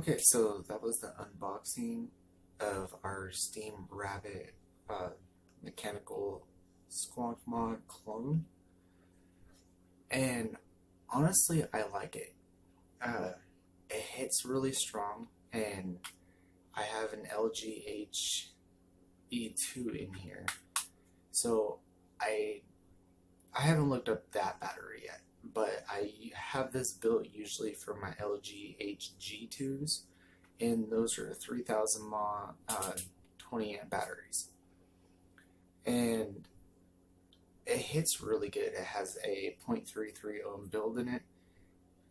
Okay, so that was the unboxing of our Steam Rabbit mechanical squank mod clone, and honestly, I like it. Uh, it hits really strong, and I have an LG HE2 in here, so I I haven't looked up that battery yet, but I have this built usually for my LG HG2s, and those are 3000 mAh 20 amp batteries, and it hits really good. It has a 0.33 ohm build in it.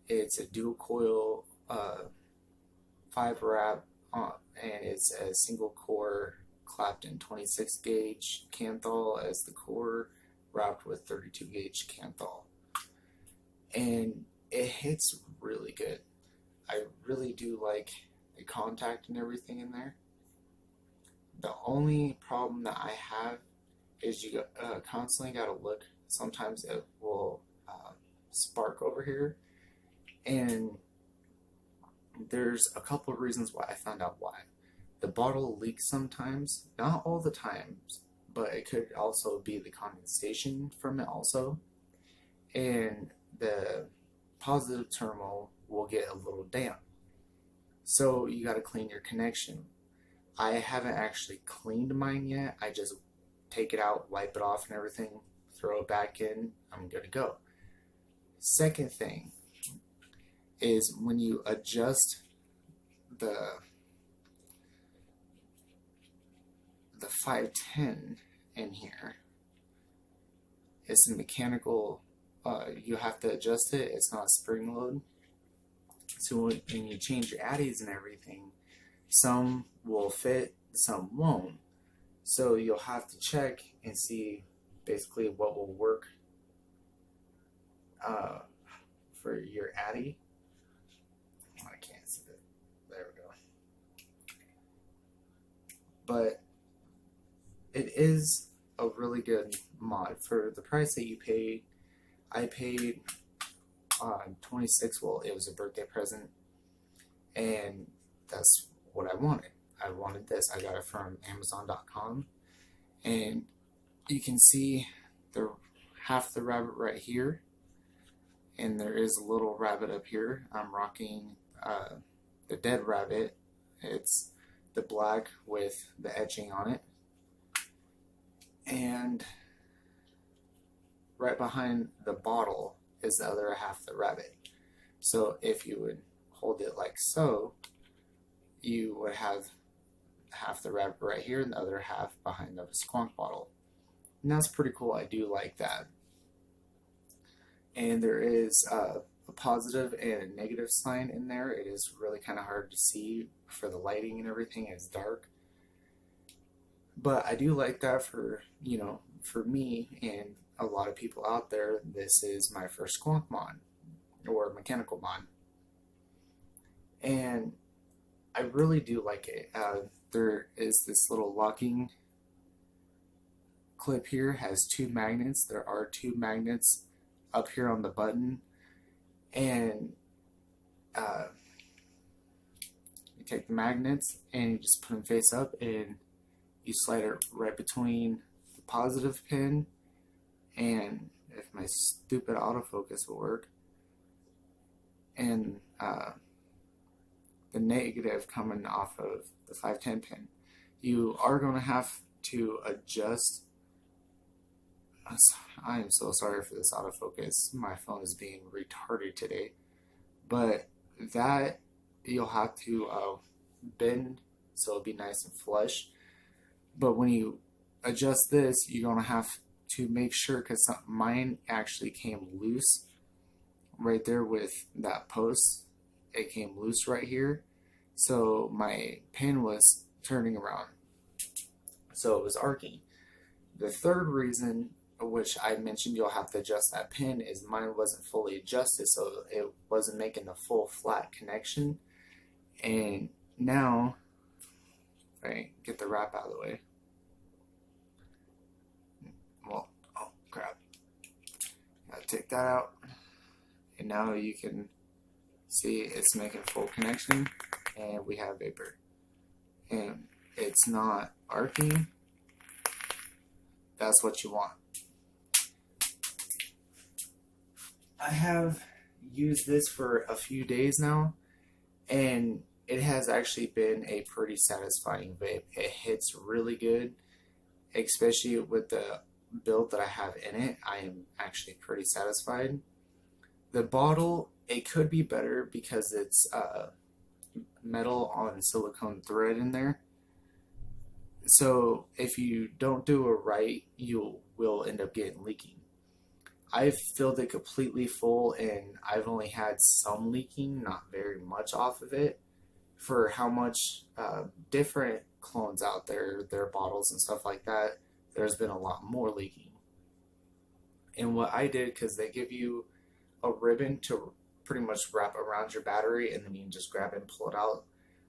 It's a dual coil 5 wrap, and it's a single core Clapton 26 gauge Canthal as the core, wrapped with 32 gauge Canthal, and it hits really good. I really do like the contact and everything in there. The only problem that I have is you constantly got to look. Sometimes it will spark over here, and there's a couple of reasons why. I found out why. The bottle leaks sometimes, not all the times, but it could also be the condensation from it also, and the positive terminal will get a little damp. So you got to clean your connection. I haven't actually cleaned mine yet. I just take it out, wipe it off and everything, throw it back in, I'm good to go. Second thing is when you adjust the 510 in here, it's a mechanical, you have to adjust it, it's not a spring load. So when you change your addies and everything, some will fit, some won't. So you'll have to check and see basically what will work for your addy. I can't see it. There we go. But it is a really good mod for the price that you paid. I paid 26. Well, it was a birthday present, and that's what I wanted. I wanted this. I got it from Amazon.com, and you can see the half the rabbit right here, and there is a little rabbit up here. I'm rocking the dead rabbit. It's the black with the etching on it, and right behind the bottle is the other half the rabbit. So if you would hold it like so, you would have half the rabbit right here and the other half behind the squonk bottle. And that's pretty cool. I do like that. And there is a positive and a negative sign in there. It is really kind of hard to see for the lighting and everything. It's dark. But I do like that for, for me and a lot of people out there. This is my first squonk mod or mechanical mod. And I really do like it. There is this little locking clip here, has 2 magnets. There are 2 magnets up here on the button, and you take the magnets and you just put them face up, and you slide it right between the positive pin, and if my stupid autofocus will work, and the negative coming off of the 510 pin. You are going to have to adjust. I am so sorry for this autofocus. My phone is being retarded today. But that you'll have to bend so it'll be nice and flush. But when you adjust this, you're going to have to make sure, because mine actually came loose right there with that post. It came loose right here, so my pin was turning around, so it was arcing. The third reason, which I mentioned you'll have to adjust that pin, is mine wasn't fully adjusted, so it wasn't making the full flat connection. And now, right, get the wrap out of the way. Well, oh crap, gotta take that out, and now you can see it's making full connection, and we have vapor. And it's not arcing. That's what you want. I have used this for a few days now, and it has actually been a pretty satisfying vape. It hits really good, especially with the build that I have in it. I am actually pretty satisfied. The bottle, it could be better because it's metal on silicone thread in there. So if you don't do it right, you will end up getting leaking. I've filled it completely full, and I've only had some leaking, not very much off of it. For how much different clones out there, their bottles and stuff like that, there's been a lot more leaking. And what I did, because they give you a ribbon to pretty much wrap around your battery, and then you can just grab it and pull it out.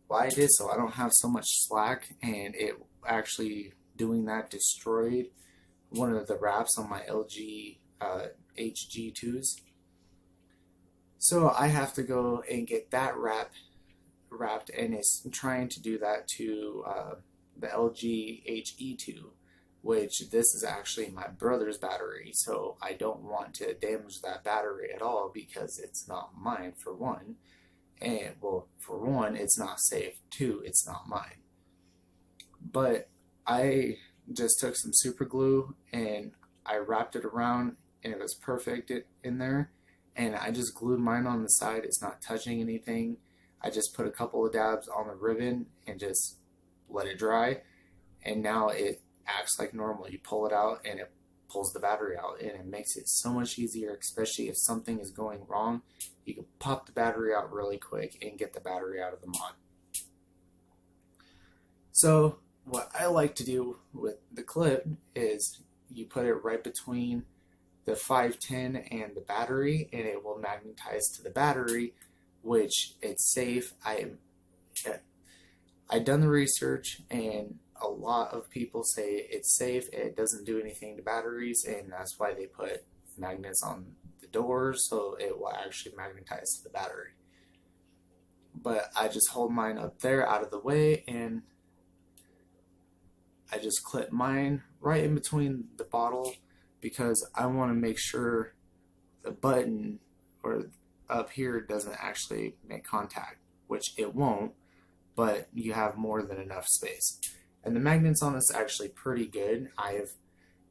Well, I did so I don't have so much slack, and it actually doing that destroyed one of the wraps on my LG HG2s. So I have to go and get that wrapped, and it's trying to do that to the LG HE2, which this is actually my brother's battery, so I don't want to damage that battery at all because it's not mine, for one. And, well, for one, it's not safe. Two, it's not mine. But I just took some super glue and I wrapped it around, and it was perfect in there. And I just glued mine on the side. It's not touching anything. I just put a couple of dabs on the ribbon and just let it dry. And now it acts like normal. You pull it out and it pulls the battery out, and it makes it so much easier, especially if something is going wrong. You can pop the battery out really quick and get the battery out of the mod. So what I like to do with the clip is you put it right between the 510 and the battery, and it will magnetize to the battery, which it's safe. I've done the research, and a lot of people say it's safe. It doesn't do anything to batteries, and that's why they put magnets on the doors, so it will actually magnetize to the battery. But I just hold mine up there out of the way, and I just clip mine right in between the bottle because I want to make sure the button or up here doesn't actually make contact, which it won't, but you have more than enough space. And the magnets on this are actually pretty good. I have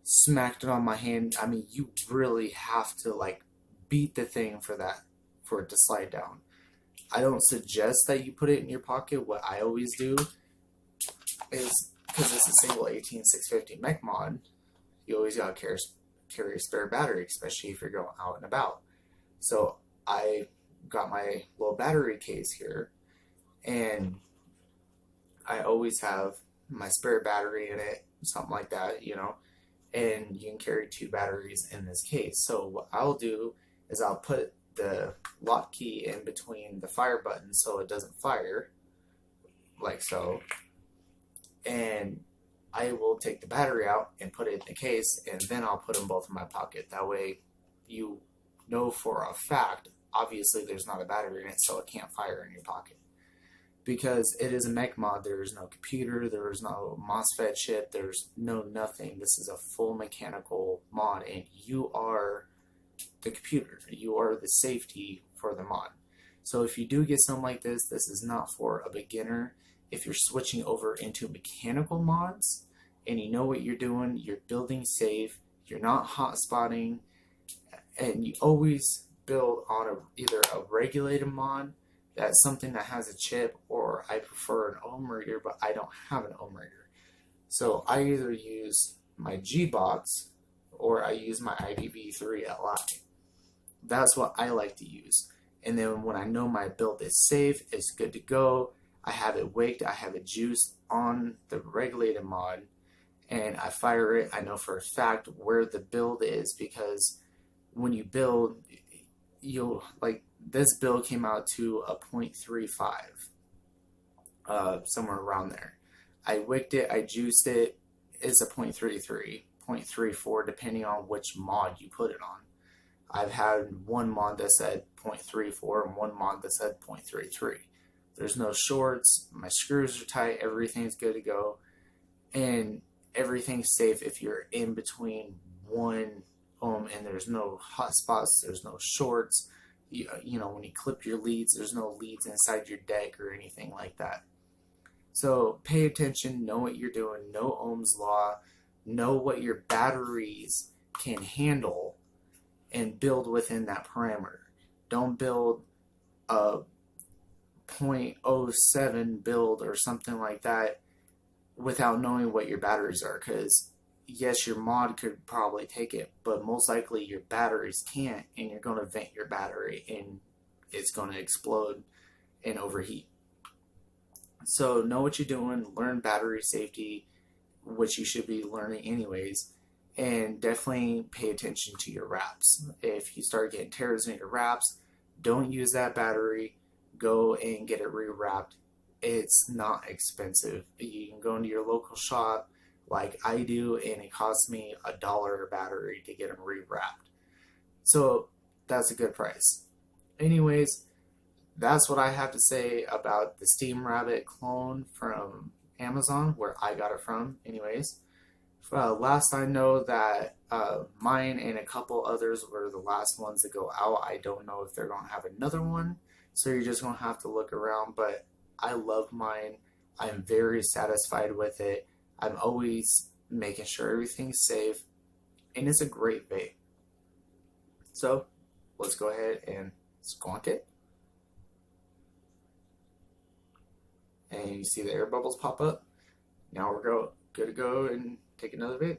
smacked it on my hand. I mean, you really have to like beat the thing for it to slide down. I don't suggest that you put it in your pocket. What I always do is, because it's a single 18650 mech mod, you always gotta carry a spare battery, especially if you're going out and about. So I got my little battery case here, and I always have my spare battery in it, something like that, and you can carry 2 batteries in this case. So what I'll do is I'll put the lock key in between the fire button so it doesn't fire, like so, and I will take the battery out and put it in the case, and then I'll put them both in my pocket. That way you know for a fact, obviously there's not a battery in it, so it can't fire in your pocket. Because it is a mech mod, there is no computer, there is no MOSFET chip, there's no nothing. This is a full mechanical mod, and you are the computer. You are the safety for the mod. So if you do get something like this, this is not for a beginner. If you're switching over into mechanical mods and you know what you're doing, you're building safe, you're not hot spotting, and you always build on either a regulated mod, that's something that has a chip, or I prefer an ohm reader, but I don't have an ohm reader. So I either use my G-Box or I use my IPv3 Li. That's what I like to use. And then when I know my build is safe, it's good to go, I have it wicked, I have it juiced on the regulated mod, and I fire it, I know for a fact where the build is, because when you build, you'll, like, this build came out to a 0.35, somewhere around there. I wicked it, I juiced it, it's a 0.33, 0.34, depending on which mod you put it on. I've had one mod that said 0.34 and one mod that said 0.33. There's no shorts. My screws are tight. Everything's good to go. And everything's safe if you're in between one ohm and there's no hot spots, there's no shorts. You know, when you clip your leads, there's no leads inside your deck or anything like that. So pay attention, know what you're doing, know Ohm's law, know what your batteries can handle, and build within that parameter. Don't build a 0.07 build or something like that without knowing what your batteries are, because yes, your mod could probably take it, but most likely your batteries can't, and you're going to vent your battery and it's going to explode and overheat. So know what you're doing, learn battery safety, which you should be learning anyways, and definitely pay attention to your wraps. If you start getting tears in your wraps, don't use that battery. Go and get it rewrapped. It's not expensive. You can go into your local shop like I do, and it costs me $1 a battery to get them rewrapped. So that's a good price. Anyways, that's what I have to say about the Steam Rabbit clone from Amazon, where I got it from. Anyways, last I know that mine and a couple others were the last ones to go out. I don't know if they're going to have another one, so you're just going to have to look around. But I love mine. I'm very satisfied with it. I'm always making sure everything's safe, and it's a great vape. So let's go ahead and squonk it. And you see the air bubbles pop up. Now we're good to go and take another vape.